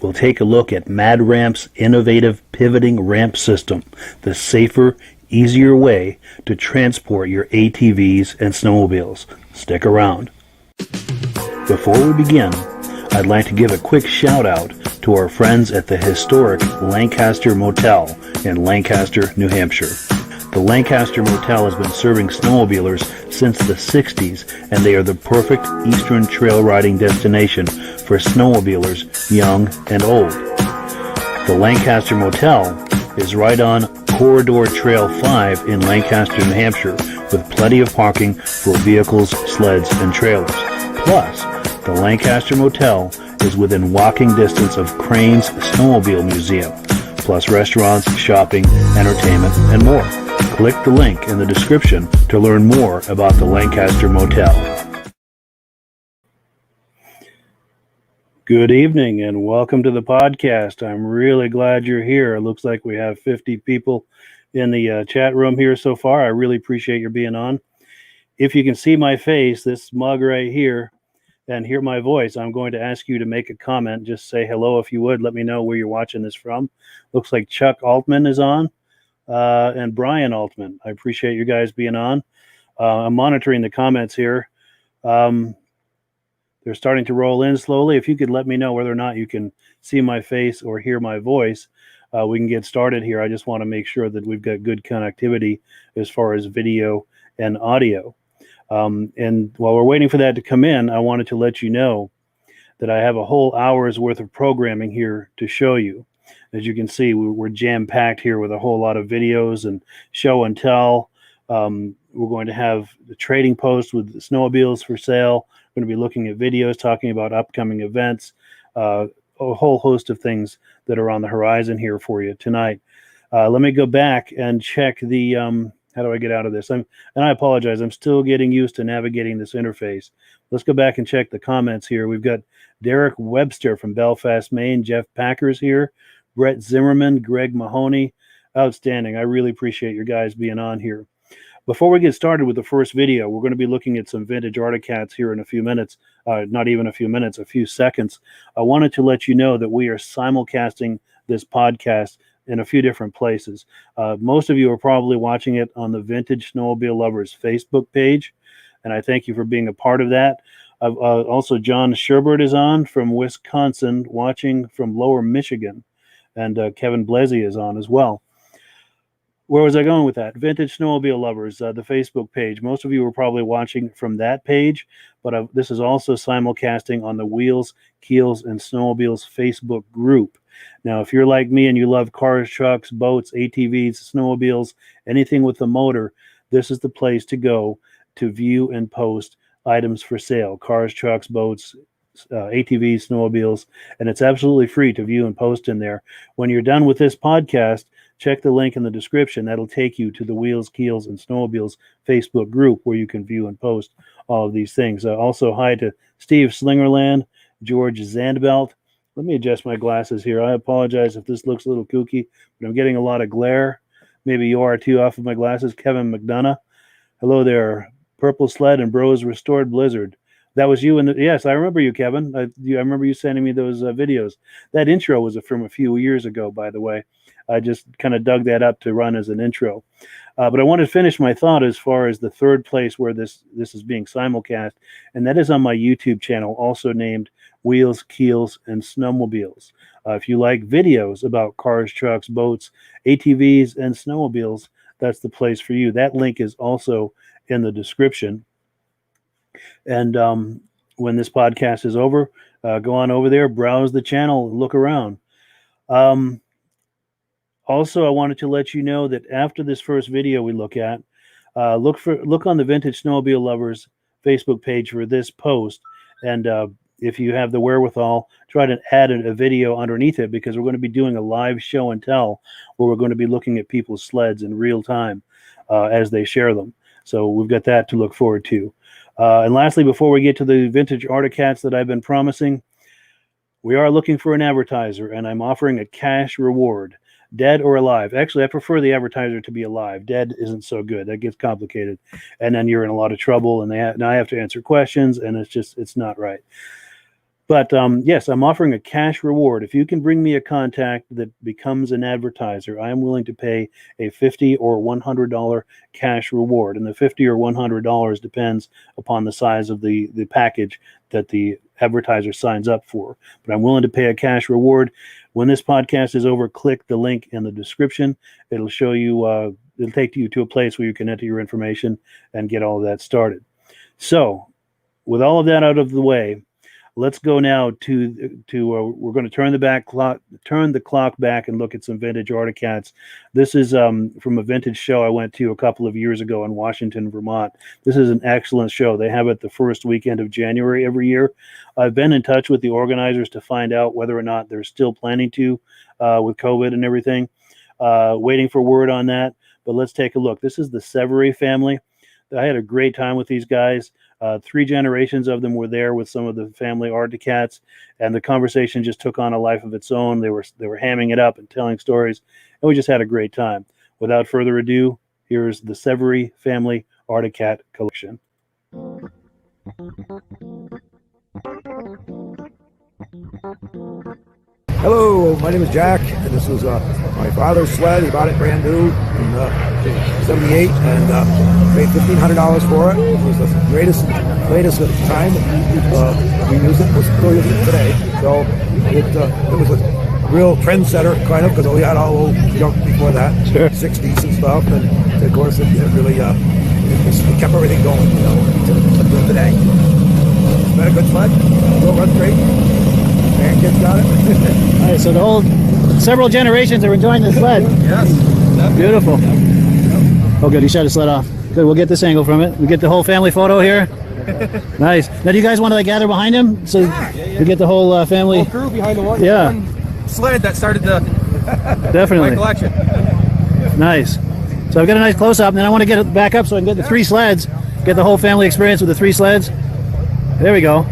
We'll take a look at Mad Ramp's innovative pivoting ramp system, the safer, easier way to transport your ATVs and snowmobiles. Stick around. Before we begin, I'd like to give a quick shout out to our friends at the historic Lancaster Motel in Lancaster, New Hampshire. The Lancaster Motel has been serving snowmobilers since the 60s, and they are the perfect eastern trail riding destination for snowmobilers young and old. The Lancaster Motel is right on Corridor Trail 5 in Lancaster, New Hampshire, with plenty of parking for vehicles, sleds, and trailers. Plus, the Lancaster Motel is within walking distance of Crane's Snowmobile Museum, plus restaurants, shopping, entertainment, and more. Click the link in the description to learn more about the Lancaster Motel. Good evening and welcome to the podcast. I'm really glad you're here. It looks like we have 50 people in the chat room here so far. I really appreciate your being on. If you can see my face, this mug right here, and hear my voice, I'm going to ask you to make a comment. Just say hello if you would. Let me know where you're watching this from. Looks like Chuck Altman is on. And Brian Altman. I appreciate you guys being on. I'm monitoring the comments here. They're starting to roll in slowly. If you could let me know whether or not you can see my face or hear my voice, we can get started here. I just want to make sure that we've got good connectivity as far as video and audio. And while we're waiting for that to come in, I wanted to let you know that I have a whole hour's worth of programming here to show you. As you can see, we're jam-packed here with a whole lot of videos and show and tell. We're going to have the trading post with the snowmobiles for sale. We're going to be looking at videos, talking about upcoming events, a whole host of things that are on the horizon here for you tonight. Let me go back and check the, how do I get out of this? And I apologize, I'm still getting used to navigating this interface. Let's go back and check the comments here. We've got Derek Webster from Belfast, Maine, Jeff Packer's here, Brett Zimmerman, Greg Mahoney. Outstanding. I really appreciate your guys being on here. Before we get started with the first video, we're going to be looking at some vintage Articats here in a few minutes, not even a few minutes, a few seconds. I wanted to let you know that we are simulcasting this podcast in a few different places. Most of you are probably watching it on the Vintage Snowmobile Lovers Facebook page, and I thank you for being a part of that. Also, John Sherbert is on from Wisconsin, watching from Lower Michigan. And Kevin Blesi is on as well. where was I going with that? Vintage Snowmobile Lovers, the Facebook page. Most of you were probably watching from that page, but this is also simulcasting on the Wheels, Keels, and Snowmobiles Facebook group. Now, if you're like me and you love cars, trucks, boats, ATVs, snowmobiles, anything with a motor, this is the place to go to view and post items for sale, cars, trucks, boats, ATVs, snowmobiles, and it's absolutely free to view and post in there. When you're done with this podcast, check the link in the description. That'll take you to the Wheels, Keels, and Snowmobiles Facebook group where you can view and post all of these things. Also, hi to Steve Slingerland, George Zandbelt. Let me adjust my glasses here. I apologize if this looks a little kooky, but I'm getting a lot of glare. Maybe you are too off of my glasses. Kevin McDonough. Hello there. Purple Sled and Bros Restored Blizzard. That was you. Yes, I remember you, Kevin. I remember you sending me those videos. That intro was from a few years ago, by the way. I just kind of dug that up to run as an intro. But I want to finish my thought as far as the third place where this is being simulcast, and that is on my YouTube channel, also named Wheels, Keels, and Snowmobiles. If you like videos about cars, trucks, boats, ATVs, and snowmobiles, that's the place for you. That link is also in the description. And when this podcast is over, go on over there, browse the channel, look around. Also, I wanted to let you know that after this first video we look at, look on the Vintage Snowmobile Lovers Facebook page for this post, and if you have the wherewithal, try to add a video underneath it, because we're going to be doing a live show and tell where we're going to be looking at people's sleds in real time as they share them. So we've got that to look forward to. And lastly, before we get to the vintage Articats that I've been promising, we are looking for an advertiser, and I'm offering a cash reward, dead or alive. Actually, I prefer the advertiser to be alive. Dead isn't so good. That gets complicated. And then you're in a lot of trouble, and now I have to answer questions, and it's not right. But yes, I'm offering a cash reward. If you can bring me a contact that becomes an advertiser, I am willing to pay a $50 or $100 cash reward. And the $50 or $100 depends upon the size of the package that the advertiser signs up for. But I'm willing to pay a cash reward. When this podcast is over, click the link in the description. It'll show you, it'll take you to a place where you can enter your information and get all of that started. So with all of that out of the way, let's go now to we're going to turn the clock back and look at some vintage Articats. This is from a vintage show I went to a couple of years ago in Washington, Vermont. This is an excellent show. They have it the first weekend of January every year. I've been in touch with the organizers to find out whether or not they're still planning to with COVID and everything. Waiting for word on that. But let's take a look. This is the Severy family. I had a great time with these guys. 3 generations of them were there with some of the family Articats, and the conversation just took on a life of its own. They were hamming it up and telling stories, and we just had a great time. Without further ado, here's the Severy family Articat collection. Hello, my name is Jack, and this was my father's sled. He bought it brand new in '78 and paid $1,500 for it. It was the latest at the time. We used it, still using it today. So it was a real trendsetter, kind of, because we had all old junk before that, sure. 60s and stuff, and of course it really it kept everything going, you know, until today. It's been a good sled. Still runs great. Kids got it. All right, so the whole several generations are enjoying the sled. Yes. Beautiful. Oh, good. You shut the sled off. Good. We'll get this angle from it. We get the whole family photo here. Nice. Now, do you guys want to gather behind him so we get the whole family? Whole crew behind the one, one sled that started the definitely my collection. Nice. So I've got a nice close up, and then I want to get it back up so I can get the 3 sleds. Get the whole family experience with the 3 sleds. There we go.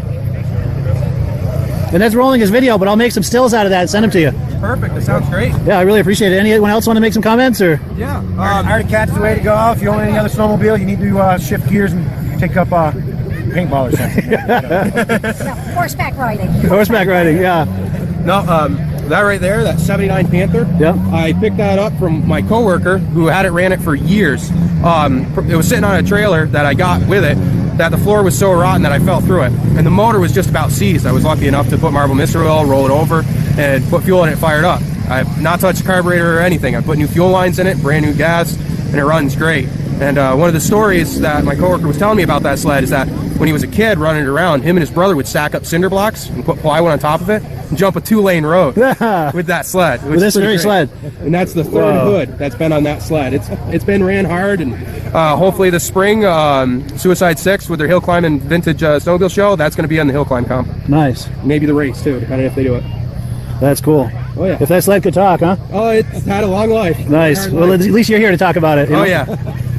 And that's rolling his video, but I'll make some stills out of that and send them to you. Perfect. That sounds great. Yeah, I really appreciate it. Anyone else want to make some comments? Or? Yeah. Articat's the way to go. If you own any other snowmobile, you need to shift gears and take up paintball or something. No, horseback riding. Horseback riding, yeah. No, that right there, that 79 Panther, yeah. I picked that up from my coworker who ran it for years. It was sitting on a trailer that I got with it, that the floor was so rotten that I fell through it. And the motor was just about seized. I was lucky enough to put marble mystery oil, roll it over, and put fuel in it, fired up. I have not touched the carburetor or anything. I put new fuel lines in it, brand new gas, and it runs great. And one of the stories that my coworker was telling me about that sled is that when he was a kid running it around, him and his brother would stack up cinder blocks and put plywood on top of it and jump a 2-lane road with that sled. With this very sled. And that's the third hood that's been on that sled. It's been ran hard, and hopefully this spring, Suicide 6 with their hill climbing vintage snowmobile show, that's going to be on the hill climb comp. Nice. Maybe the race too, depending if they do it. That's cool. Oh yeah. If that sled could talk, huh? Oh, it's had a long life. Nice. Well, at least you're here to talk about it. You know? Oh yeah.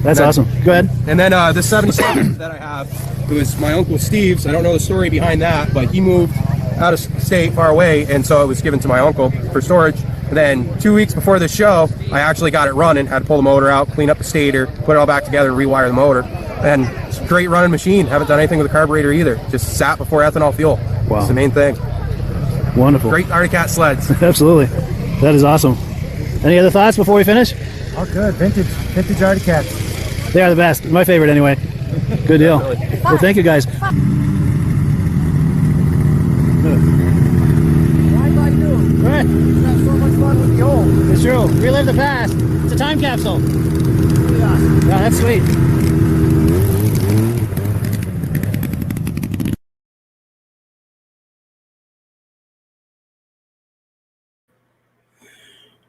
That's awesome. Go ahead. And then the 77 that I have, it was my Uncle Steve's. I don't know the story behind that, but he moved out of state far away, and so it was given to my uncle for storage. And then 2 weeks before the show, I actually got it running, had to pull the motor out, clean up the stator, put it all back together, and rewire the motor. And it's a great running machine. Haven't done anything with the carburetor either. Just sat before ethanol fuel. Wow. That's the main thing. Wonderful. Great Arctic Cat sleds. Absolutely. That is awesome. Any other thoughts before we finish? Oh, good. Vintage Arctic Cats. They are the best. My favorite anyway. Good deal. Well, thank you guys. Why do I do? Right. You have so much fun with the old. It's true. Relive the past. It's a time capsule. Yeah, that's sweet.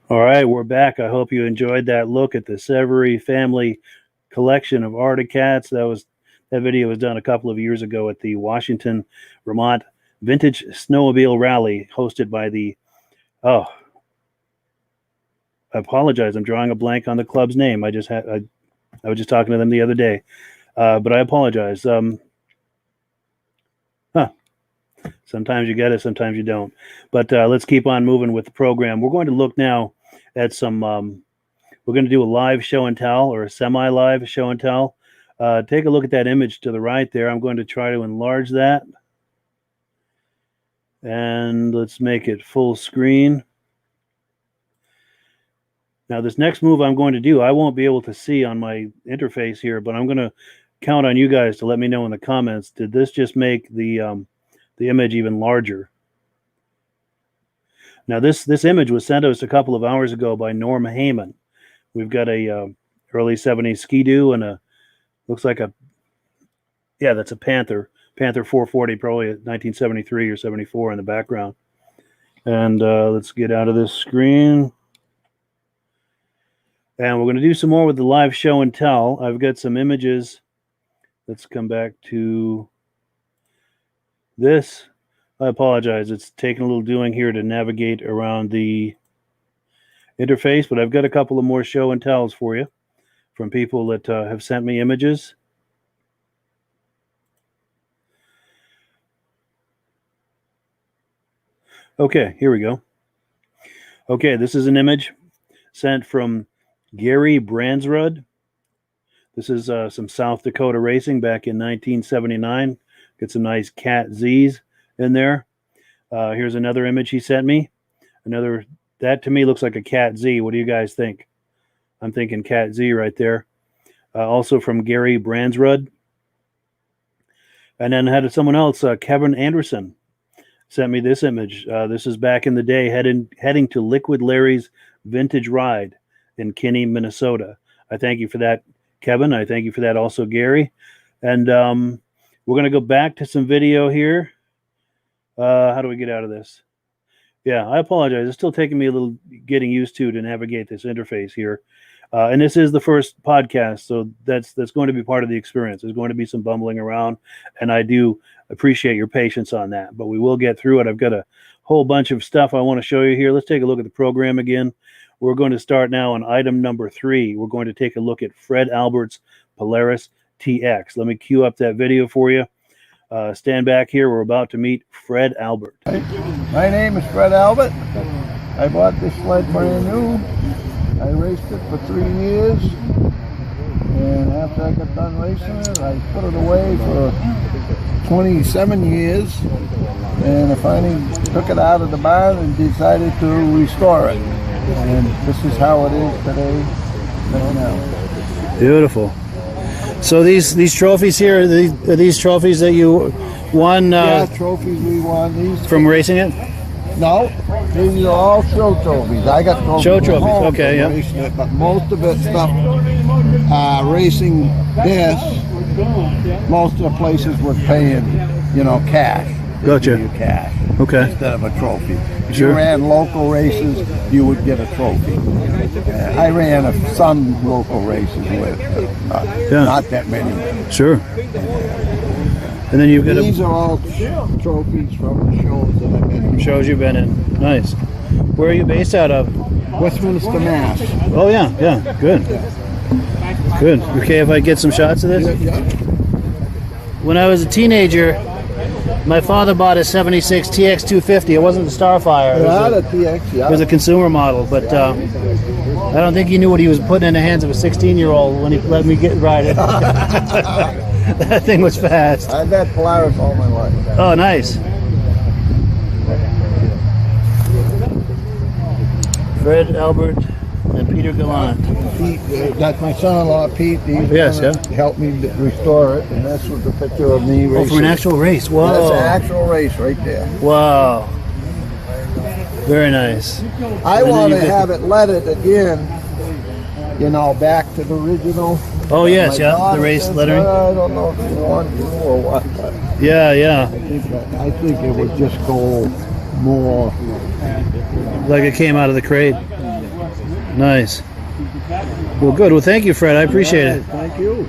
All right, we're back. I hope you enjoyed that look at the Severy family collection of Arctic Cats. That video was done a couple of years ago at the Washington, Vermont Vintage Snowmobile Rally, hosted by the I apologize. I'm drawing a blank on the club's name. I was just talking to them the other day, but I apologize. Sometimes you get it, sometimes you don't. But let's keep on moving with the program. We're going to look now at some. We're going to do a live show and tell, or a semi-live show and tell. Take a look at that image to the right there. I'm going to try to enlarge that. And let's make it full screen. Now, this next move I'm going to do, I won't be able to see on my interface here, but I'm going to count on you guys to let me know in the comments. Did this just make the image even larger? Now, this image was sent to us a couple of hours ago by Norm Heyman. We've got a early 70s Ski-Doo and looks like that's a Panther 440, probably a 1973 or 74 in the background. And let's get out of this screen. And we're going to do some more with the live show and tell. I've got some images. Let's come back to this. I apologize. It's taking a little doing here to navigate around the interface, but I've got a couple of more show and tells for you from people that have sent me images. Okay, here we go. Okay, this is an image sent from Gary Bransrud. This is some South Dakota racing back in 1979. Get some nice Cat Z's in there. Here's another image he sent me. That to me looks like a Cat Z. What do you guys think? I'm thinking Cat Z right there. Also from Gary Bransrud. And then I had someone else, Kevin Anderson, sent me this image. This is back in the day, heading to Liquid Larry's Vintage Ride in Kinney, Minnesota. I thank you for that, Kevin. I thank you for that also, Gary. And we're going to go back to some video here. How do we get out of this? Yeah, I apologize. It's still taking me a little getting used to navigate this interface here. And this is the first podcast, so that's going to be part of the experience. There's going to be some bumbling around, and I do appreciate your patience on that. But we will get through it. I've got a whole bunch of stuff I want to show you here. Let's take a look at the program again. We're going to start now on item number 3. We're going to take a look at Fred Albert's Polaris TX. Let me cue up that video for you. Stand back here. We're about to meet Fred Albert. My name is Fred Albert. I bought this sled brand new. I raced it for 3 years, and after I got done racing it, I put it away for 27 years, and I finally took it out of the barn and decided to restore it. And this is how it is today, right now. Beautiful. So these trophies here, are these trophies that you won? Yeah, trophies we won. These from racing it? No, These are all show trophies. I got trophies. Show at trophies, home okay, from yeah. racing it, but most of it's stuff racing this. Most of the places were paying, cash. They Gotcha. give you cash Okay. instead of a trophy. If Sure. you ran local races, you would get a trophy. I ran some local races with, not that many. Sure. And then you've got These are all trophies from the shows that I've been in. shows you've been in. Nice. Where are you based out of? Westminster, Mass. Oh yeah, yeah. Good. Good. Okay, if I get some shots of this. When I was a teenager, my father bought a '76 TX 250. It wasn't the Starfire. It was a TX, it was a consumer model, but I don't think he knew what he was putting in the hands of a 16-year-old when he let me ride it. That thing was fast. I've had Polaris all my life. Oh, nice. Fred, Albert, and Peter Gallant. Pete, that's my son-in-law, Pete. He's Yes, helped me restore it, and this was a picture of me Oh, racing. for an actual race. Whoa. That's an actual race right there. Wow. Very nice. I then want you to get have it leaded again, back to the original. Oh, yes, My yeah, daughter the race says, lettering. I don't know if you want to or what, but Yeah, yeah. I think it would just go more. Like it came out of the crate. Nice. Well, good. Well, thank you, Fred. I appreciate it. Thank you.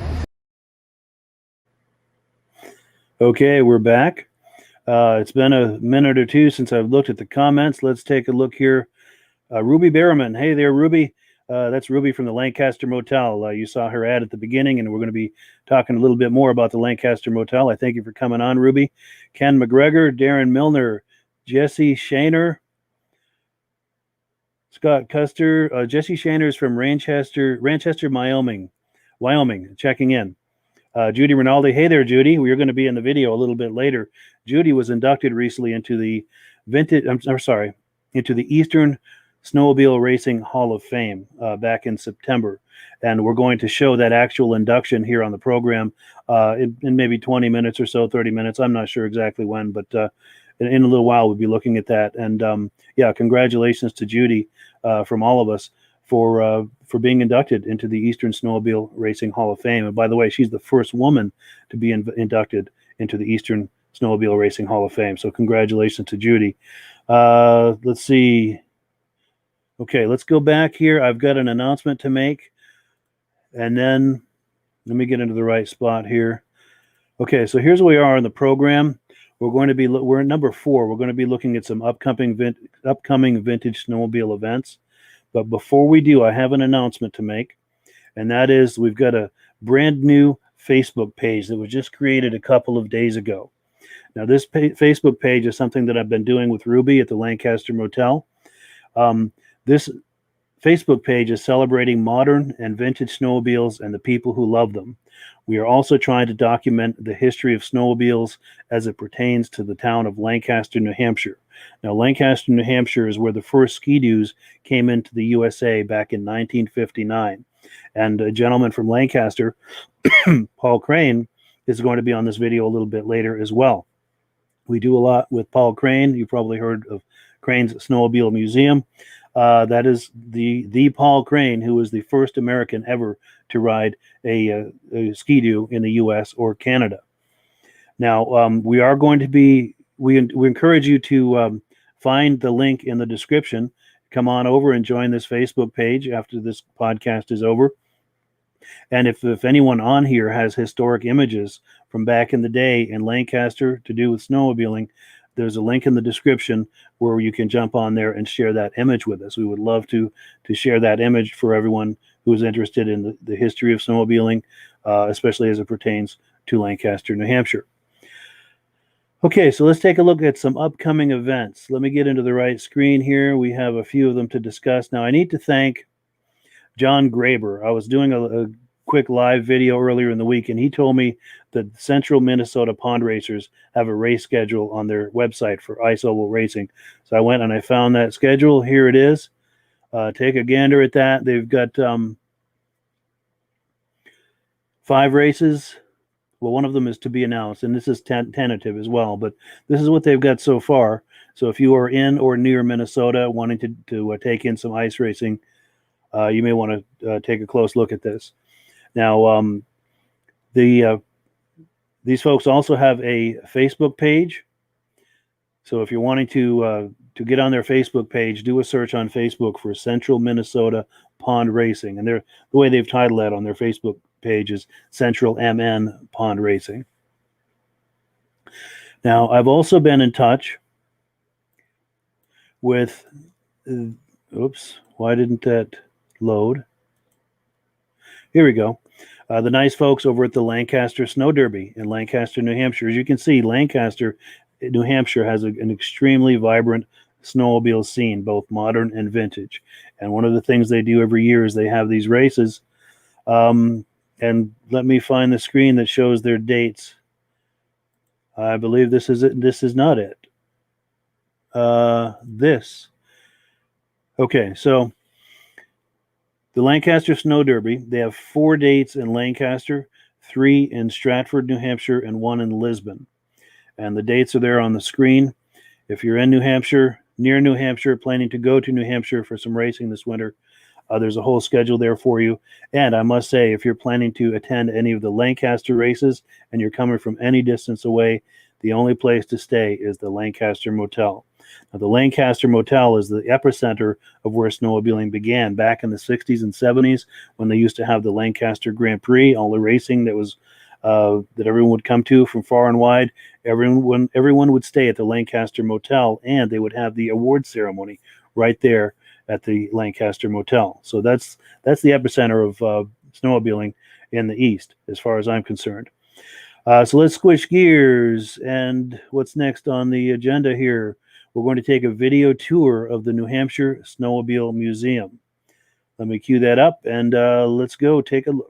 Okay, we're back. It's been a minute or two since I've looked at the comments. Let's take a look here. Ruby Berriman. Hey there, Ruby. That's Ruby from the Lancaster Motel. You saw her ad at the beginning, and we're going to be talking a little bit more about the Lancaster Motel. I thank you for coming on, Ruby. Ken McGregor, Darren Milner, Jesse Shaner, Scott Custer. Jesse Shaner is from Lancaster, Wyoming, checking in. Judy Rinaldi. Hey there, Judy. We're going to be in the video a little bit later. Judy was inducted recently into the into the Eastern Snowmobile Racing Hall of Fame back in September. And we're going to show that actual induction here on the program in maybe 20 minutes or so, 30 minutes. I'm not sure exactly when, but in a little while we'll be looking at that. And congratulations to Judy from all of us for being inducted into the Eastern Snowmobile Racing Hall of Fame. And by the way, she's the first woman to be inducted into the Eastern Snowmobile Racing Hall of Fame. So congratulations to Judy. Let's see. Okay, let's go back here. I've got an announcement to make. And then let me get into the right spot here. Okay, so here's where we are in the program. We're at number 4. We're going to be looking at some upcoming vintage snowmobile events. But before we do, I have an announcement to make. And that is we've got a brand new Facebook page that was just created a couple of days ago. Now, this Facebook page is something that I've been doing with Ruby at the Lancaster Motel. This Facebook page is celebrating modern and vintage snowmobiles and the people who love them. We are also trying to document the history of snowmobiles as it pertains to the town of Lancaster, New Hampshire. Now, Lancaster, New Hampshire is where the first ski-doos came into the USA back in 1959. And a gentleman from Lancaster, Paul Crane, is going to be on this video a little bit later as well. We do a lot with Paul Crane. You've probably heard of Crane's Snowmobile Museum. That is the Paul Crane, who was the first American ever to ride a ski-doo in the U.S. or Canada. Now, we are going to be, we encourage you to find the link in the description. Come on over and join this Facebook page after this podcast is over. And if anyone on here has historic images from back in the day in Lancaster to do with snowmobiling, there's a link in the description where you can jump on there and share that image with us. We would love to share that image for everyone who is interested in the history of snowmobiling, especially as it pertains to Lancaster, New Hampshire. Okay, so let's take a look at some upcoming events. Let me get into the right screen here. We have a few of them to discuss. Now, I need to thank John Graber. I was doing a quick live video earlier in the week, and he told me that Central Minnesota Pond Racers have a race schedule on their website for Ice Oval Racing. So I went and I found that schedule. Here it is. Take a gander at that. They've got 5 races. Well, one of them is to be announced, and this is tentative as well, but this is what they've got so far. So if you are in or near Minnesota wanting to take in some ice racing, you may want to take a close look at this. Now, these folks also have a Facebook page. So if you're wanting to get on their Facebook page, do a search on Facebook for Central Minnesota Pond Racing. And the way they've titled that on their Facebook page is Central MN Pond Racing. Now, I've also been in touch with, oops, why didn't that load? Here we go. The nice folks over at the Lancaster Snow Derby in Lancaster, New Hampshire. As you can see, Lancaster, New Hampshire has an extremely vibrant snowmobile scene, both modern and vintage. And one of the things they do every year is they have these races. And let me find the screen that shows their dates. I believe this is it. This is not it. This. Okay, so the Lancaster Snow Derby, they have 4 dates in Lancaster, 3 in Stratford, New Hampshire, and 1 in Lisbon. And the dates are there on the screen. If you're in New Hampshire, near New Hampshire, planning to go to New Hampshire for some racing this winter, there's a whole schedule there for you. And I must say, if you're planning to attend any of the Lancaster races and you're coming from any distance away, the only place to stay is the Lancaster Motel. Now, the Lancaster Motel is the epicenter of where snowmobiling began back in the 60s and 70s when they used to have the Lancaster Grand Prix, all the racing that was that everyone would come to from far and wide. Everyone would stay at the Lancaster Motel, and they would have the award ceremony right there at the Lancaster Motel. So that's the epicenter of snowmobiling in the East, as far as I'm concerned. So let's switch gears, and what's next on the agenda here? We're going to take a video tour of the New Hampshire Snowmobile Museum. Let me cue that up, and let's go take a look.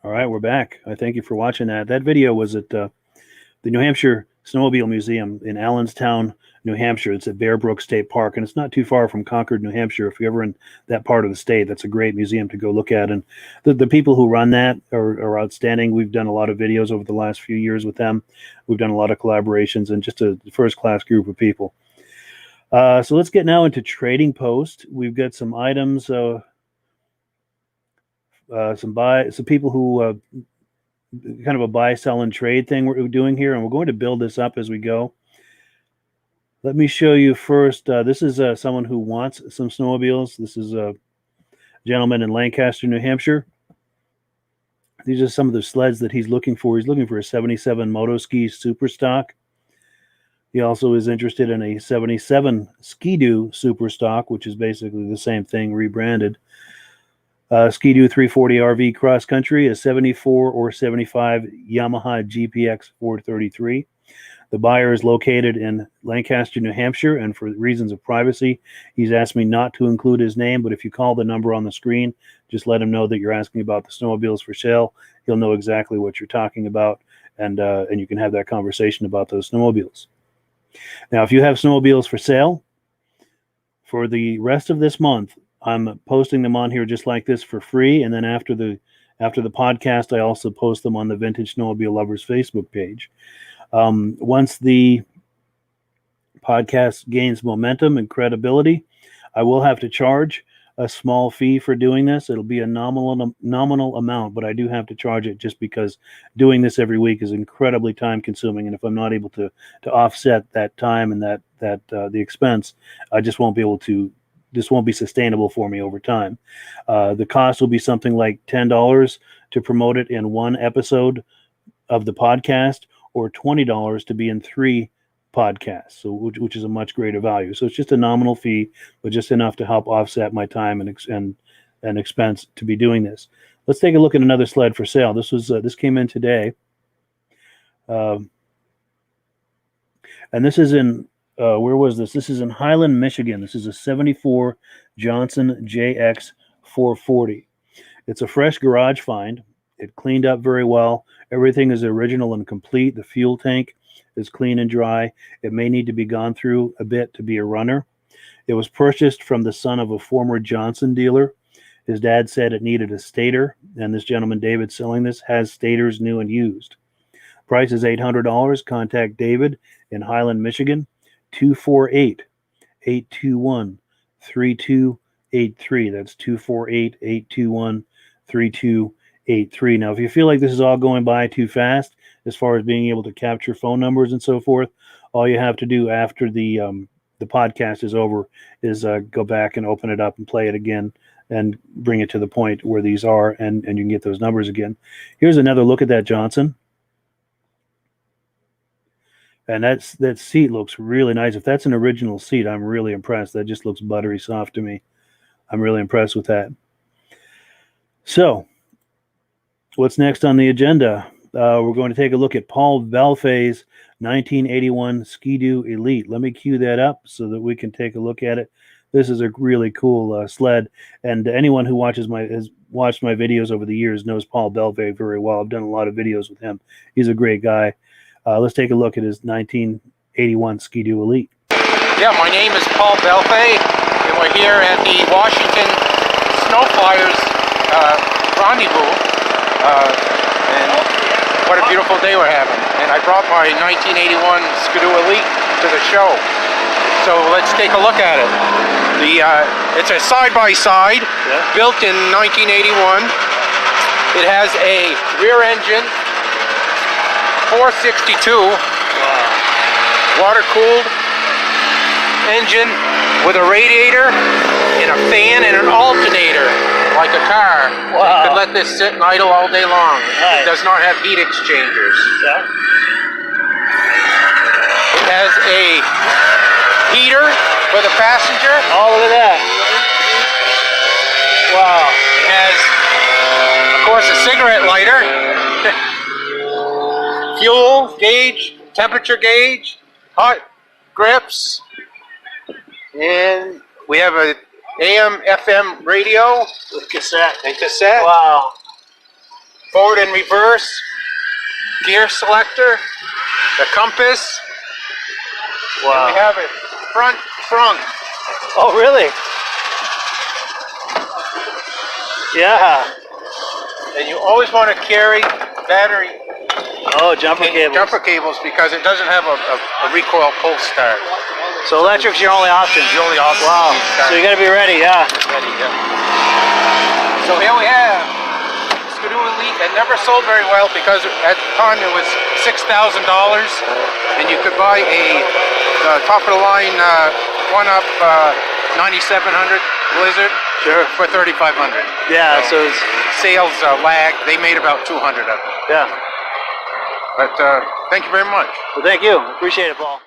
All right, we're back. I thank you for watching that. That video was at the New Hampshire Snowmobile Museum in Allenstown, New Hampshire. It's at Bear Brook State Park, and it's not too far from Concord, New Hampshire. If you're ever in that part of the state, that's a great museum to go look at. And the people who run that are outstanding. We've done a lot of videos over the last few years with them. We've done a lot of collaborations, and just a first-class group of people. So let's get now into Trading Post. We've got some items, some people who kind of a buy, sell, and trade thing we're doing here, and we're going to build this up as we go. Let me show you first. This is someone who wants some snowmobiles. This is a gentleman in Lancaster, New Hampshire. These are some of the sleds that he's looking for. He's looking for a 77 Motoski Super Stock. He also is interested in a 77 Ski-Doo Super Stock, which is basically the same thing, rebranded. Ski-Doo 340 RV Cross Country, a 74 or 75 Yamaha GPX 433. The buyer is located in Lancaster, New Hampshire, and for reasons of privacy, he's asked me not to include his name, but if you call the number on the screen, just let him know that you're asking about the snowmobiles for sale. He'll know exactly what you're talking about, and you can have that conversation about those snowmobiles. Now, if you have snowmobiles for sale, for the rest of this month, I'm posting them on here just like this for free, and then after the podcast, I also post them on the Vintage Snowmobile Lovers Facebook page. Once the podcast gains momentum and credibility, I will have to charge a small fee for doing this. It'll be a nominal amount, but I do have to charge it just because doing this every week is incredibly time consuming, and if I'm not able to offset that time and that the expense, I just won't be able to. This won't be sustainable for me over time. The cost will be something like $10 to promote it in one episode of the podcast, or $20 to be in 3 podcasts, so which is a much greater value. So it's just a nominal fee, but just enough to help offset my time and expense to be doing this. Let's take a look at another sled for sale. This came in today, and this is in where was this? This is in Highland, Michigan. This is a 74 Johnson JX 440. It's a fresh garage find. It cleaned up very well. Everything is original and complete. The fuel tank is clean and dry. It may need to be gone through a bit to be a runner. It was purchased from the son of a former Johnson dealer. His dad said it needed a stator, and this gentleman, David, selling this, has stators new and used. Price is $800. Contact David in Highland, Michigan, 248-821-3283. That's 248-821-3283. Now, if you feel like this is all going by too fast, as far as being able to capture phone numbers and so forth, all you have to do after the podcast is over is go back and open it up and play it again and bring it to the point where these are, and you can get those numbers again. Here's another look at that Johnson. And that seat looks really nice. If that's an original seat, I'm really impressed. That just looks buttery soft to me. I'm really impressed with that. So, what's next on the agenda? We're going to take a look at Paul Bellefeuille's 1981 Ski-Doo Elite. Let me cue that up so that we can take a look at it. This is a really cool sled, and anyone who has watched my videos over the years knows Paul Bellefeuille very well. I've done a lot of videos with him. He's a great guy. Let's take a look at his 1981 Ski-Doo Elite. Yeah, my name is Paul Bellefeuille, and we're here at the Washington Snow Flyers rendezvous. And what a beautiful day we're having. And I brought my 1981 Ski-Doo Elite to the show. So let's take a look at it. It's a side-by-side, built in 1981. It has a rear engine, 462, water-cooled engine with a radiator and a fan and an alternator, like a car. Wow. You could let this sit and idle all day long. Nice. It does not have heat exchangers. Yeah. It has a heater for the passenger. Oh, look at that. Wow. It has, of course, a cigarette lighter. Fuel gauge, temperature gauge, hot grips, and we have a AM/FM radio with cassette. And cassette. Wow. forward and reverse, gear selector, the compass. Wow. And we have it front trunk. Oh, really? Yeah. And you always want to carry battery Oh, jumper cables. jumper cables because it doesn't have a recoil pull start. So electric's your only option. It's the only option. Wow. So you got to be ready, yeah. Ready, yeah. So here we have Skidoo Elite. It never sold very well because at the time it was $6,000, and you could buy a top of the line one-up 9700 Blizzard for $3,500. Yeah. So it's, Sales lagged. They made about 200 of them. yeah. But thank you very much. Well, thank you. Appreciate it, Paul.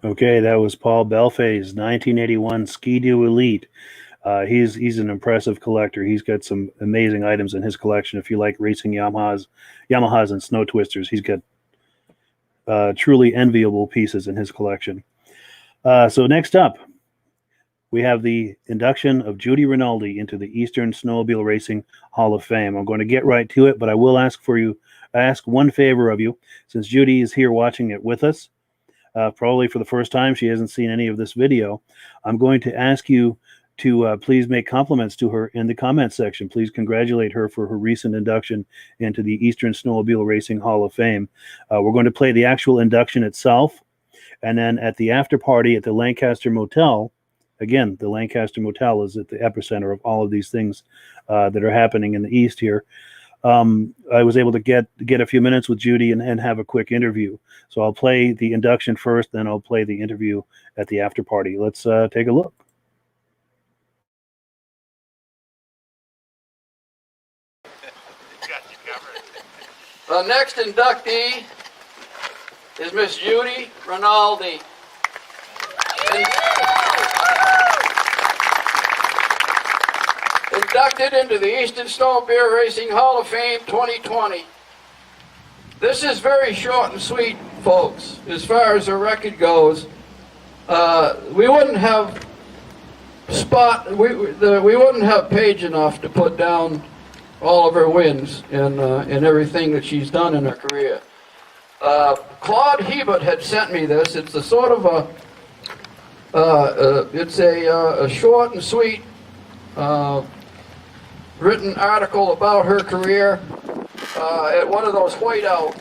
Okay, that was Paul Bellefeuille's 1981 Ski-Doo Elite. He's an impressive collector. He's got some amazing items in his collection. If you like racing Yamahas and snow twisters, he's got truly enviable pieces in his collection. So next up, we have the induction of Judy Rinaldi into the Eastern Snowmobile Racing Hall of Fame. I'm going to get right to it, but I will ask one favor of you, since Judy is here watching it with us. Probably for the first time, she hasn't seen any of this video. I'm going to ask you to please make compliments to her in the comment section. Please congratulate her for her recent induction into the Eastern Snowmobile Racing Hall of Fame. We're going to play the actual induction itself, and then at the after party at the Lancaster Motel. Again, the Lancaster Motel is at the epicenter of all of these things that are happening in the East here. I was able to get a few minutes with Judy and have a quick interview. So I'll play the induction first, then I'll play the interview at the after party. Let's take a look. The next inductee is Miss Judy Rinaldi. Inducted into the Eastern Snowmobile Racing Hall of Fame 2020. This is very short and sweet, folks, as far as the record goes. We wouldn't have we wouldn't have page enough to put down all of her wins and everything that she's done in her career. Claude Hebert had sent me this. It's a sort of a short and sweet written article about her career at one of those whiteout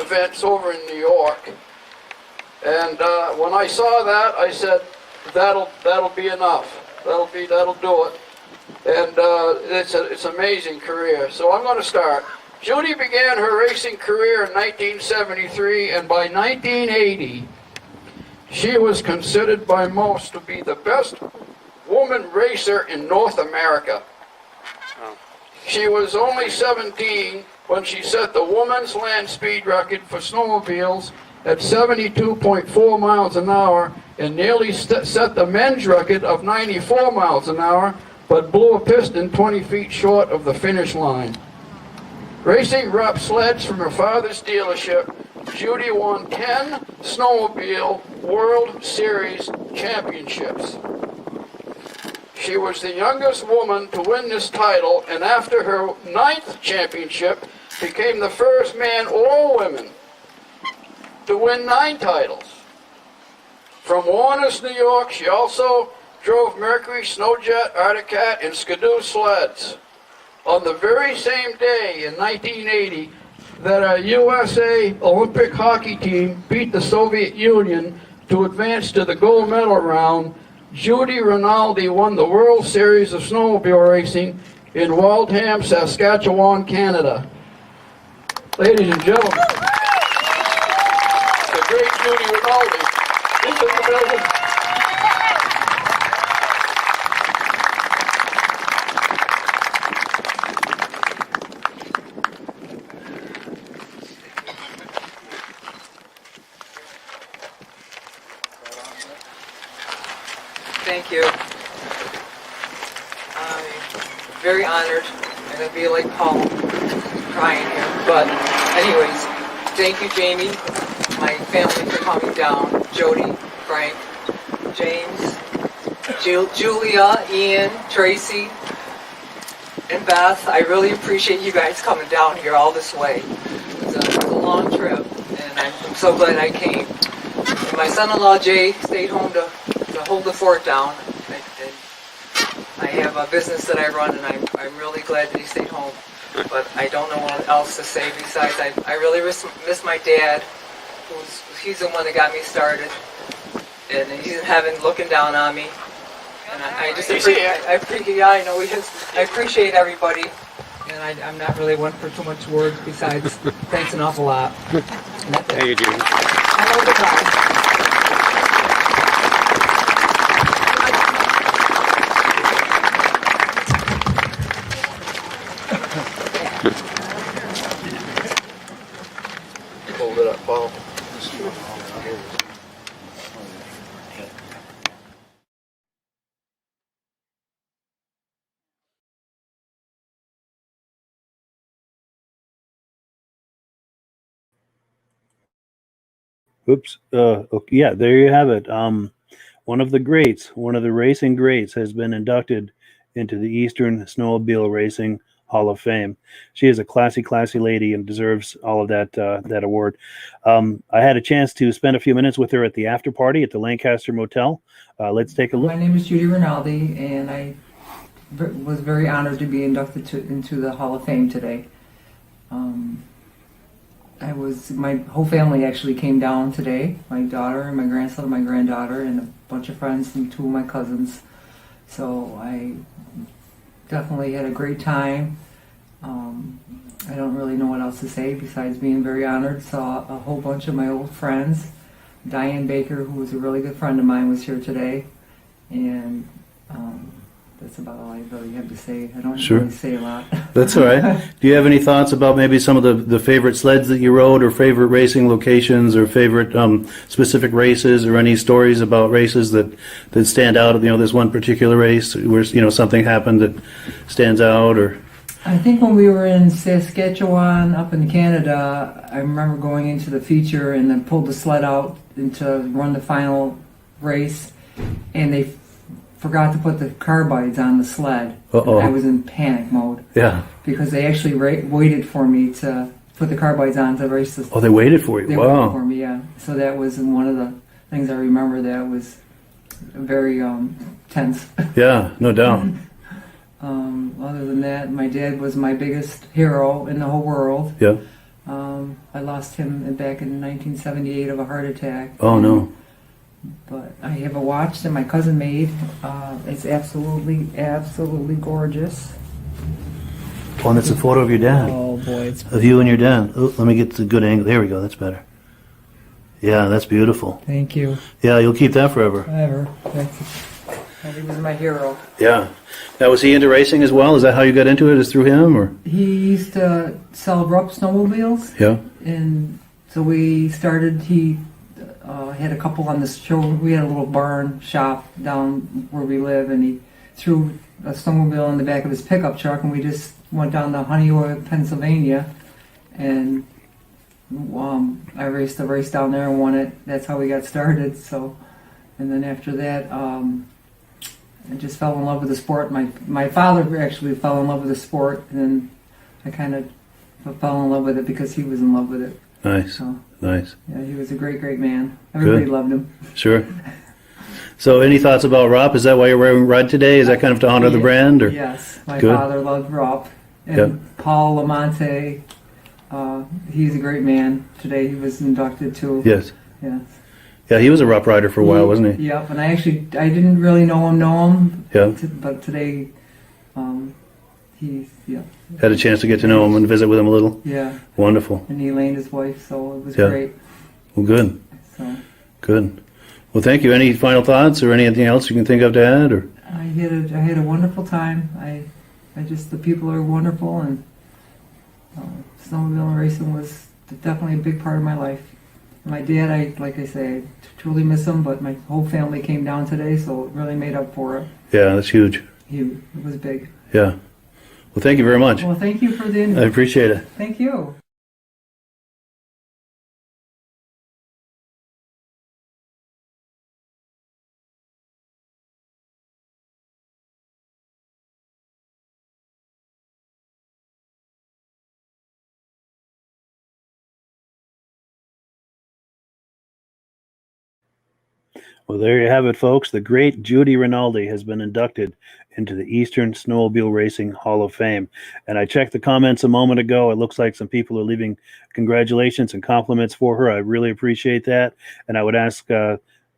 events over in New York. And when I saw that, I said, that'll be enough. That'll do it. And it's an amazing career. So I'm going to start. Judy began her racing career in 1973, and by 1980, she was considered by most to be the best woman racer in North America. She was only 17 when she set the woman's land speed record for snowmobiles at 72.4 miles an hour and nearly set the men's record of 94 miles an hour, but blew a piston 20 feet short of the finish line. Racing rough sleds from her father's dealership, Judy won 10 Snowmobile World Series championships. She was the youngest woman to win this title, and after her 9th championship, became the first man or woman to win 9 titles. From Warners, New York, she also drove Mercury, Snowjet, Arctic Cat, and Skidoo sleds. on the very same day in 1980 that our USA Olympic hockey team beat the Soviet Union to advance to the gold medal round, Judy Rinaldi won the World Series of Snowmobile Racing in Waldham, Saskatchewan, Canada. Ladies and gentlemen, the great Judy Rinaldi is in the building. Thank you. I'm very honored, and I feel like Paul crying here. But anyways, thank you, Jamie, my family for coming down, Jody, Frank, James, Julia, Ian, Tracy, and Beth. I really appreciate you guys coming down here all this way. It was a long trip, and I'm so glad I came. And my son-in-law, Jay, stayed home to hold the fort down. I have a business that I run, and I'm really glad that he stayed home. But I don't know what else to say besides I really miss my dad, he's the one that got me started, and he's in heaven looking down on me. And I just appreciate, yeah, I know he is. I appreciate everybody, and I'm not really one for too much words besides thanks an awful lot. Thank you, Judy. I love the guys. Hold it up, Paul. Oops. Okay, yeah, there you have it. One of the greats, one of the racing greats, has been inducted into the Eastern Snowmobile Racing Hall of Fame. She is a classy, classy lady and deserves all of that award. I had a chance to spend a few minutes with her at the after party at the Lancaster Motel. Let's take a look. My name is Judy Rinaldi, and I was very honored to be inducted into the Hall of Fame today. My whole family actually came down today. My daughter and my grandson and my granddaughter and a bunch of friends and two of my cousins. So I definitely had a great time. I don't really know what else to say besides being very honored. Saw a whole bunch of my old friends. Diane Baker, who was a really good friend of mine, was here today. And that's about all I really have to say. I don't really say a lot. That's all right. Do you have any thoughts about maybe some of the favorite sleds that you rode, or favorite racing locations, or favorite specific races, or any stories about races that stand out? You know, there's one particular race where something happened that stands out, or. I think when we were in Saskatchewan up in Canada, I remember going into the feature and then pulled the sled out to run the final race, and they forgot to put the carbides on the sled. Uh-oh. I was in panic mode. Yeah. Because they actually waited for me to put the carbides on to race the. Oh, they waited for you. They wow. waited for me, yeah. So that was one of the things I remember that was very tense. Yeah, no doubt. Other than that, my dad was my biggest hero in the whole world. Yeah. I lost him back in 1978 of a heart attack. Oh, no. But I have a watch that my cousin made. It's absolutely, absolutely gorgeous. Oh, and it's a photo of your dad. Oh, boy. It's of you and your dad. Oh, let me get the good angle. There we go. That's better. Yeah, that's beautiful. Thank you. Yeah, you'll keep that forever. Forever. He was my hero. Yeah. Now, was he into racing as well? Is that how you got into it? Is through him, or? He used to sell Rupp snowmobiles. Yeah. And so we started, he had a couple on the show. We had a little barn shop down where we live, and he threw a snowmobile in the back of his pickup truck, and we just went down to Honeywell, Pennsylvania, and I raced the race down there and won it. That's how we got started. So, and then after that, I just fell in love with the sport. My father actually fell in love with the sport, and I kind of fell in love with it because he was in love with it. Nice. So, nice. Yeah, he was a great, great man. Everybody loved him. Sure. So, any thoughts about Rupp? Is that why you're wearing red today? Is that kind of to honor the brand? Or? Yes. My Good. father loved Rupp. And Paul Lamonte, he's a great man. Today he was inducted too. Yes. Yes. Yeah, he was a rough rider for a while, wasn't he? Yep, and I didn't really know him. Yeah. But today, Had a chance to get to know him and visit with him a little. Yeah. Wonderful. And Elaine, his wife, so it was great. Well, good. So. Good. Well, thank you. Any final thoughts or anything else you can think of to add? Or I had a wonderful time. The people are wonderful, and snowmobile racing was definitely a big part of my life. My dad, like I say, I truly miss him, but my whole family came down today, so it really made up for it. Yeah, that's huge. It was big. Yeah. Well, thank you very much. Well, thank you for the invite. I appreciate it. Thank you. Well, there you have it, folks. The great Judy Rinaldi has been inducted into the Eastern Snowmobile Racing Hall of Fame. And I checked the comments a moment ago. It looks like some people are leaving congratulations and compliments for her. I really appreciate that. And I would ask,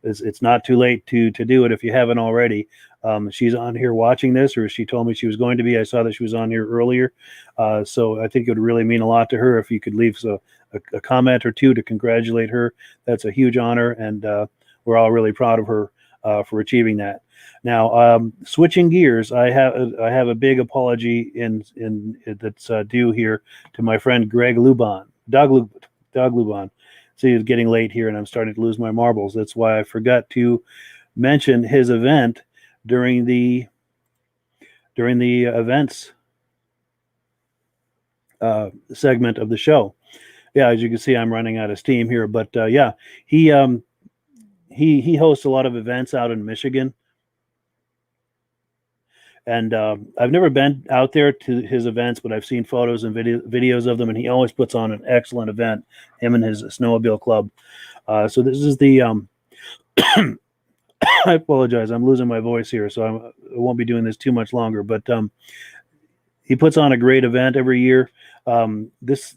it's not too late to do it if you haven't already. She's on here watching this, or she told me she was going to be. I saw that she was on here earlier. So I think it would really mean a lot to her if you could leave a comment or two to congratulate her. That's a huge honor, and we're all really proud of her for achieving that. Now, switching gears, I have a big apology that's due here to my friend Greg Luban, Doug Luban. See, it's getting late here, and I'm starting to lose my marbles. That's why I forgot to mention his event during the events segment of the show. Yeah, as you can see, I'm running out of steam here, but yeah, he hosts a lot of events out in Michigan. And I've never been out there to his events, but I've seen photos and videos of them, and he always puts on an excellent event, him and his snowmobile club. So this is the I apologize, I'm losing my voice here, so I won't be doing this too much longer, but he puts on a great event every year. This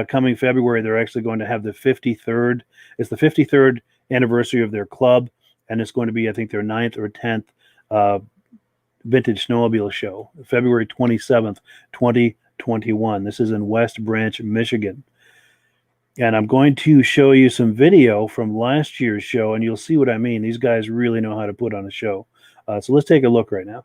coming February, they're actually going to have the 53rd. It's the 53rd anniversary of their club, and it's going to be, I think, their 9th or 10th vintage snowmobile show, February 27th, 2021. This is in West Branch, Michigan. And I'm going to show you some video from last year's show, and you'll see what I mean. These guys really know how to put on a show. So let's take a look right now.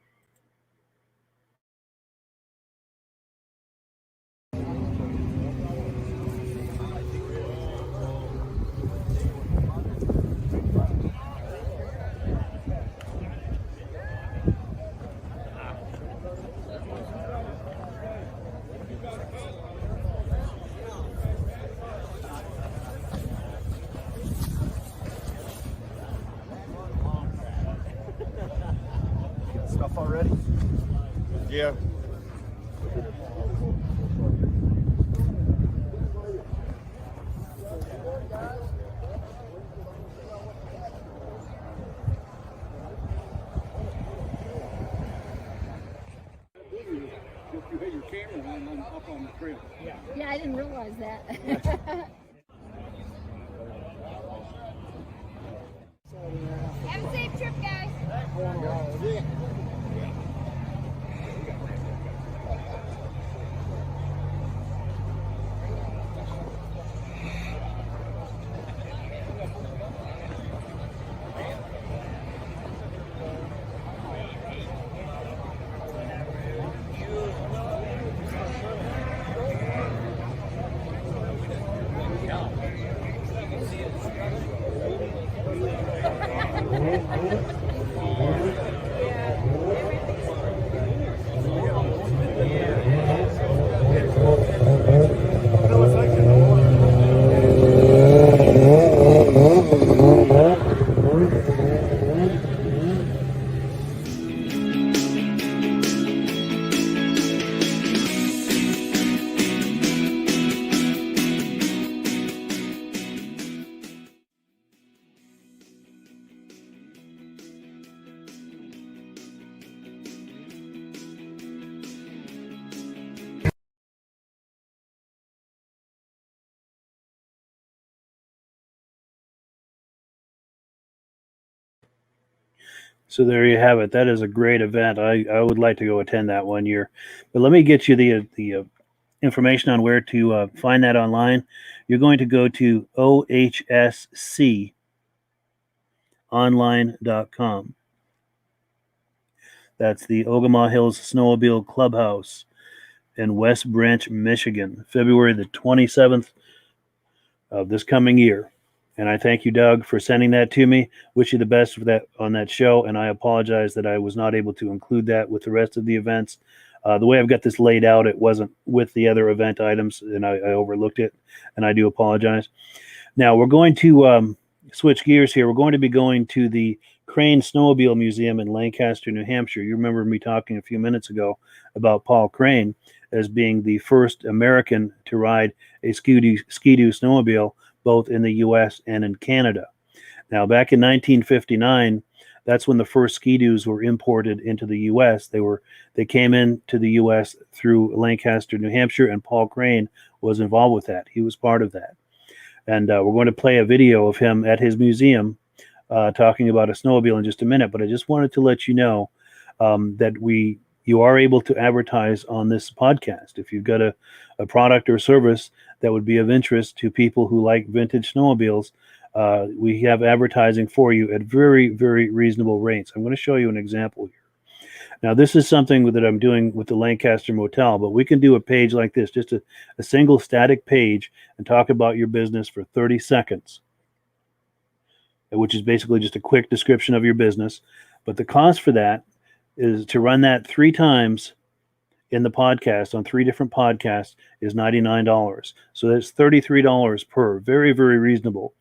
Stuff already? Yeah. You had your camera on up on the trail. Yeah, I didn't realize that. Have a safe trip, guys. So there you have it. That is a great event. I would like to go attend that one year. But let me get you the information on where to find that online. You're going to go to ohsconline.com. That's the Ogama Hills Snowmobile Clubhouse in West Branch, Michigan, February the 27th of this coming year. And I thank you, Doug, for sending that to me. Wish you the best for that on that show. And I apologize that I was not able to include that with the rest of the events. The way I've got this laid out, it wasn't with the other event items, and I overlooked it, and I do apologize. Now we're going to switch gears here. We're going to be going to the Crane Snowmobile Museum in Lancaster, New Hampshire. You remember me talking a few minutes ago about Paul Crane as being the first American to ride a Ski-Doo snowmobile, both in the U.S. and in Canada. Now, back in 1959, that's when the first Ski-Doos were imported into the U.S. They came into the U.S. through Lancaster, New Hampshire, and Paul Crane was involved with that. He was part of that. And we're going to play a video of him at his museum talking about a snowmobile in just a minute. But I just wanted to let you know that you are able to advertise on this podcast. If you've got a product or service that would be of interest to people who like vintage snowmobiles, we have advertising for you at very, very reasonable rates. I'm going to show you an example here. Now, this is something that I'm doing with the Lancaster Motel, but we can do a page like this, just a single static page, and talk about your business for 30 seconds, which is basically just a quick description of your business. But the cost for that is to run that 3 times in the podcast on 3 different podcasts is $99. So that's $33 per. Very, very reasonable.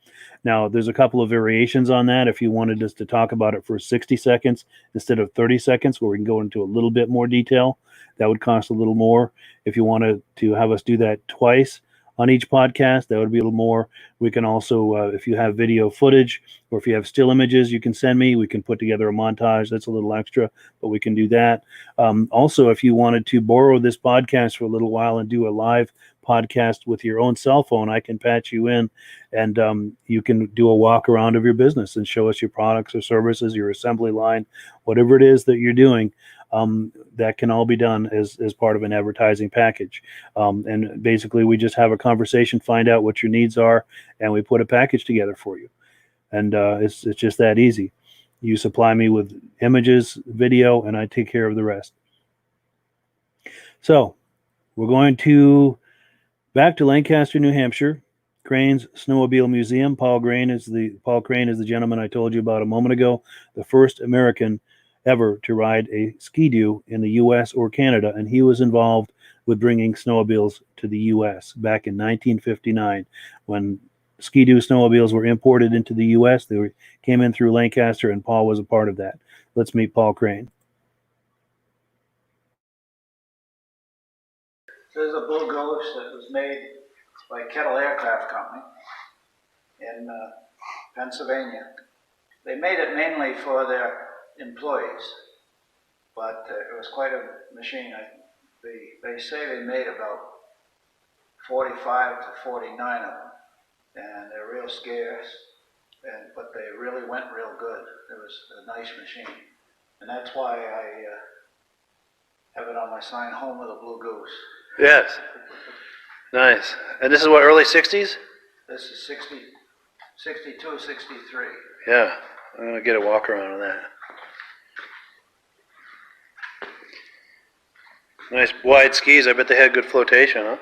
Now, there's a couple of variations on that. If you wanted us to talk about it for 60 seconds instead of 30 seconds, where we can go into a little bit more detail, that would cost a little more. If you wanted to have us do that twice on each podcast, that would be a little more. We can also, if you have video footage or if you have still images you can send me, we can put together a montage. That's a little extra, but we can do that. Also, if you wanted to borrow this podcast for a little while and do a live podcast with your own cell phone, I can patch you in, and you can do a walk around of your business and show us your products or services, your assembly line, whatever it is that you're doing. That can all be done as part of an advertising package. And basically, we just have a conversation, find out what your needs are, and we put a package together for you. And it's just that easy. You supply me with images, video, and I take care of the rest. So we're going to back to Lancaster, New Hampshire, Crane's Snowmobile Museum. Paul Crane is the gentleman I told you about a moment ago, the first American ever to ride a Ski-Doo in the U.S. or Canada, and he was involved with bringing snowmobiles to the U.S. back in 1959 when Ski-Doo snowmobiles were imported into the U.S. They came in through Lancaster, and Paul was a part of that. Let's meet Paul Crane. There's a Blue Goose that was made by Kettle Aircraft Company in Pennsylvania. They made it mainly for their employees, but it was quite a machine. They say they made about 45 to 49 of them, and they're real scarce, but they really went real good. It was a nice machine, and that's why I have it on my sign, Home of the Blue Goose. Yes. Nice. And this is what, early 60s? This is 62, 63. Yeah. I'm going to get a walk around on that. Nice wide skis. I bet they had good flotation, huh?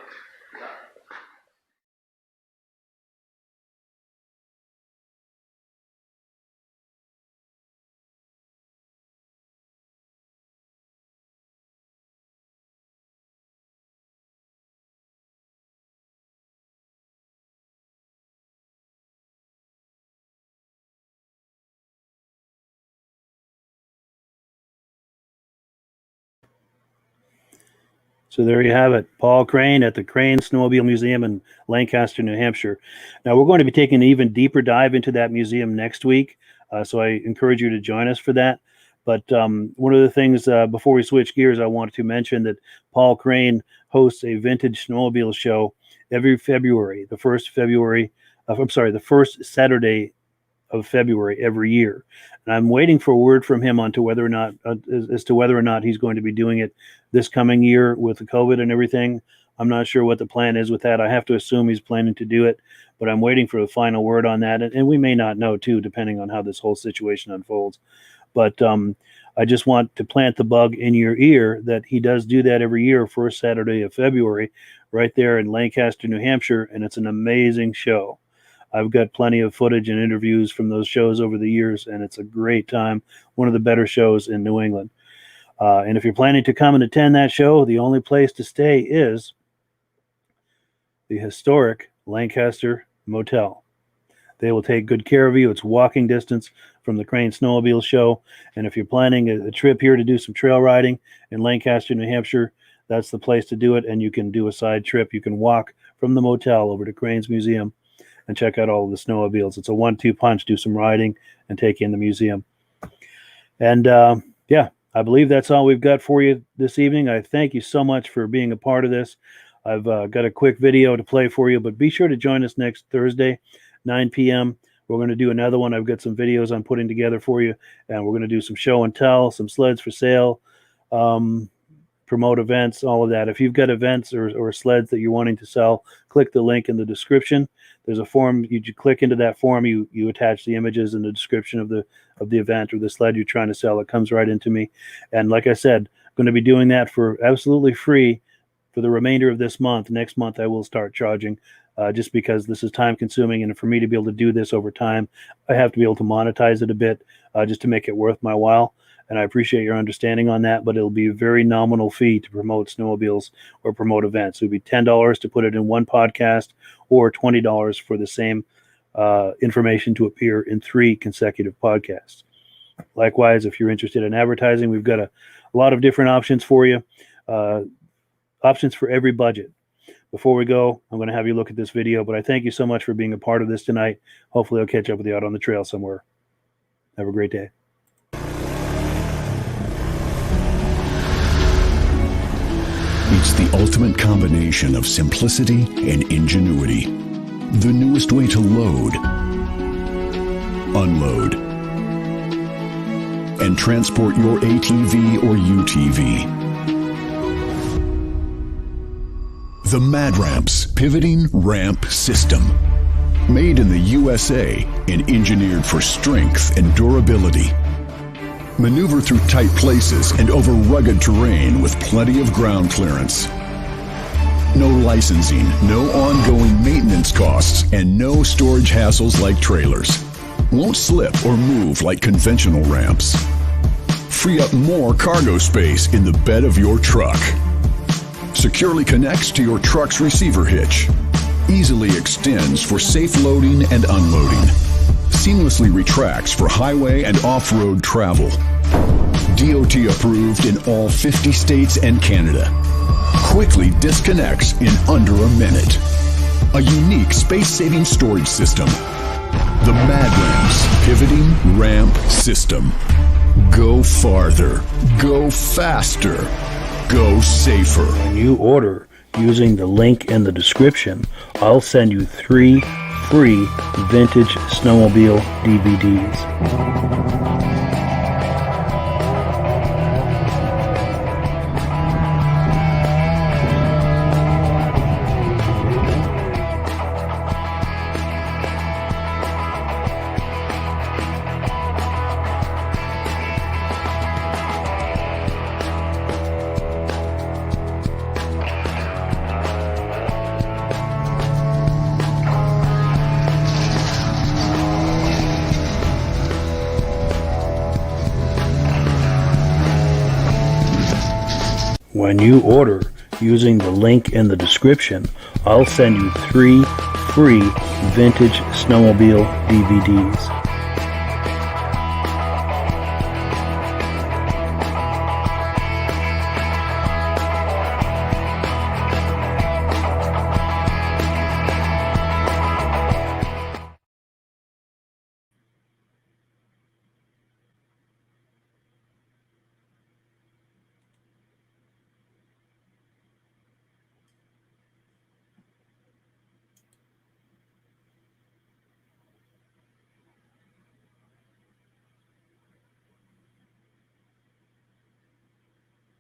So there you have it, Paul Crane at the Crane Snowmobile Museum in Lancaster, New Hampshire. Now we're going to be taking an even deeper dive into that museum next week, so I encourage you to join us for that. But one of the things before we switch gears, I wanted to mention that Paul Crane hosts a vintage snowmobile show every February, the first Saturday of February every year. And I'm waiting for word from him onto whether or not, as to whether or not he's going to be doing it this coming year with the COVID and everything. I'm not sure what the plan is with that. I have to assume he's planning to do it, but I'm waiting for the final word on that. And we may not know too, depending on how this whole situation unfolds. But I just want to plant the bug in your ear that he does do that every year, first Saturday of February, right there in Lancaster, New Hampshire. And it's an amazing show. I've got plenty of footage and interviews from those shows over the years, and it's a great time. One of the better shows in New England. And if you're planning to come and attend that show, the only place to stay is the historic Lancaster Motel. They will take good care of you. It's walking distance from the Crane Snowmobile show. And if you're planning a trip here to do some trail riding in Lancaster, New Hampshire, that's the place to do it. And you can do a side trip. You can walk from the motel over to Crane's Museum and check out all of the snowmobiles. It's a 1-2 punch. Do some riding and take in the museum. And yeah, I believe that's all we've got for you this evening. I thank you so much for being a part of this. I've got a quick video to play for you, but be sure to join us next Thursday, 9 p.m. We're going to do another one. I've got some videos I'm putting together for you, and we're going to do some show and tell, some sleds for sale, promote events, all of that. If you've got events or sleds that you're wanting to sell, click the link in the description. There's a form. You click into that form. You attach the images and the description of the event or the sled you're trying to sell. It comes right into me. And like I said, I'm going to be doing that for absolutely free for the remainder of this month. Next month, I will start charging just because this is time consuming. And for me to be able to do this over time, I have to be able to monetize it a bit just to make it worth my while. And I appreciate your understanding on that, but it'll be a very nominal fee to promote snowmobiles or promote events. It would be $10 to put it in one podcast or $20 for the same information to appear in 3 consecutive podcasts. Likewise, if you're interested in advertising, we've got a lot of different options for you, options for every budget. Before we go, I'm going to have you look at this video, but I thank you so much for being a part of this tonight. Hopefully I'll catch up with you out on the trail somewhere. Have a great day. It's the ultimate combination of simplicity and ingenuity. The newest way to load, unload, and transport your ATV or UTV. The MadRamp's Pivoting Ramp System. Made in the USA and engineered for strength and durability. Maneuver through tight places and over rugged terrain with plenty of ground clearance. No licensing, no ongoing maintenance costs, and no storage hassles like trailers. Won't slip or move like conventional ramps. Free up more cargo space in the bed of your truck. Securely connects to your truck's receiver hitch. Easily extends for safe loading and unloading. Seamlessly retracts for highway and off-road travel. DOT approved in all 50 states and Canada. Quickly disconnects in under a minute. A unique space-saving storage system. The MadRamp's Pivoting Ramp System. Go farther. Go faster. Go safer. When you order using the link in the description, I'll send you 3 free vintage snowmobile DVDs. When you order using the link in the description, I'll send you 3 free vintage snowmobile DVDs.